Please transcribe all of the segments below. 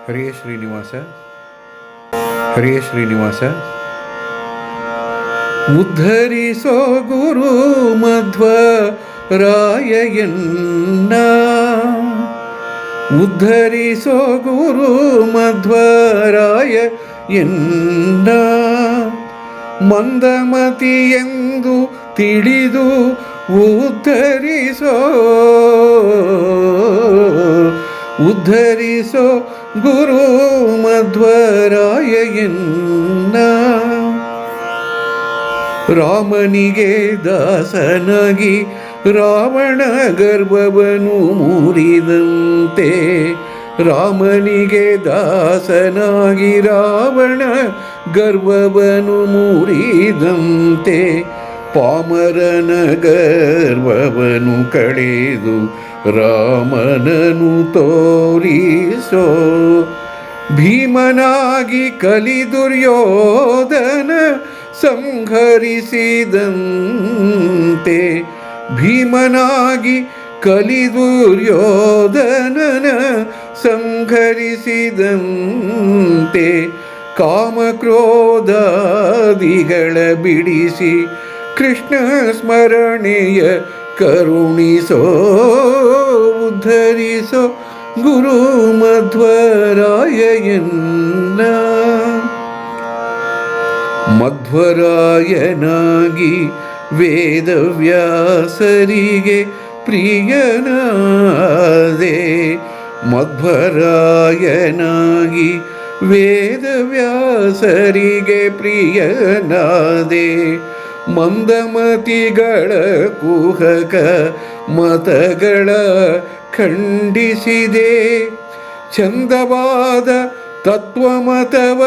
ಹರೇ ಶ್ರೀನಿವಾಸ ಹರೇ ಶ್ರೀನಿವಾಸ. ಉದ್ಧರಿಸೋ ಗುರು ಮಧ್ವರಾಯಣ್ಣ, ಉದ್ಧರಿಸೋ ಗುರು ಮಧ್ವರಾಯಣ್ಣ. ಮಂದಮತಿ ಎಂದು ತಿಳಿದು ಉದ್ಧರಿಸೋ, ಉದ್ಧರಿಸೋ ಗುರು ಮಧ್ವರಾಯಣ್ಣ. ರಾಮನಿಗೆ ದಾಸನಾಗಿ ರಾವಣ ಗರ್ವವನ್ನು ಮುರಿದಂತೆ, ರಾಮನಿಗೆ ದಾಸನಾಗಿ ರಾವಣ ಗರ್ವವನ್ನು ಮುರಿದಂತೆ, ಪಾಮರನ ಗರ್ವವನ್ನು ಕಳೆದು ರಾಮನನು ತೋರಿಸೋ. ಭೀಮನಾಗಿ ಕಲಿ ದುರ್ಯೋಧನ ಸಂಹರಿಸಿದಂತೆ, ಭೀಮನಾಗಿ ಕಲಿ ದುರ್ಯೋಧನನ ಸಂಹರಿಸಿದಂತೆ, ಕಾಮಕ್ರೋಧಾದಿಗಳ ಬಿಡಿಸಿ ಕೃಷ್ಣ ಸ್ಮರಣೆಯ ಕರುಣಿಸೋ. ಉದ್ಧರಿಸೋ ಗುರು ಮಧ್ವರಾಯಣ್ಣ. ಮಧ್ವರಾಯನಾಗಿ ವೇದವ್ಯಾಸರಿಗೆ ಪ್ರಿಯನಾದೆ, ಮಧ್ವರಾಯನಾಗಿ ವೇದವ್ಯಾಸರಿಗೆ ಪ್ರಿಯನಾದೆ. ಮಂದಮತಿಗಳ ಕುಹಕ ಮತಗಳ ಖಂಡಿಸಿದೆ, ಚಂದವಾದ ತತ್ವಮತವ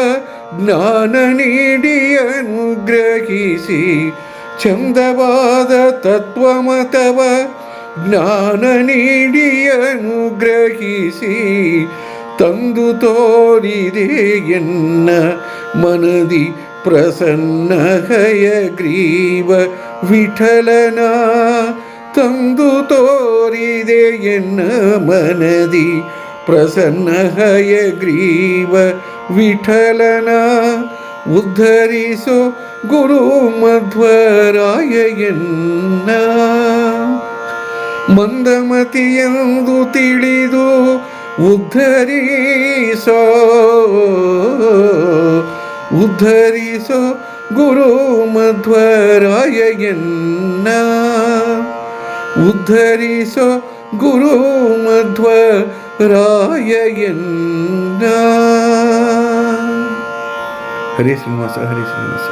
ಜ್ಞಾನ ನೀಡಿ ಅನುಗ್ರಹಿಸಿ, ಚಂದವಾದ ತತ್ವಮತವ ಜ್ಞಾನ ನೀಡಿ ಅನುಗ್ರಹಿಸಿ, ತಂದು ತೋರಿದೆ ಎನ್ನ ಮನದಿ ಪ್ರಸನ್ನ ಹಯಗ್ರೀವ ವಿಠಲನ. ತಂದು ತೋರಿದೆ ಎನ್ನ ಮನದಿ ಪ್ರಸನ್ನ ಹಯಗ್ರೀವ ವಿಠಲನ. ಉದ್ಧರಿಸೋ ಗುರು ಮಧ್ವರಾಯಣ್ಣ. ಮಂದಮತಿಯೆಂದು ತಿಳಿದು ಉದ್ಧರಿಸೋ, ಉದ್ಧರಿಸೋ ಗುರು ಮಧ್ವರಾಯಣ್ಣ. ಉದ್ಧರಿಸೋ ಗುರು ಮಧ್ವರಾಯಣ್ಣ. ಹರೇ ಶ್ರೀನಿವಾಸ ಹರೇ ಶ್ರೀನಿವಾಸ.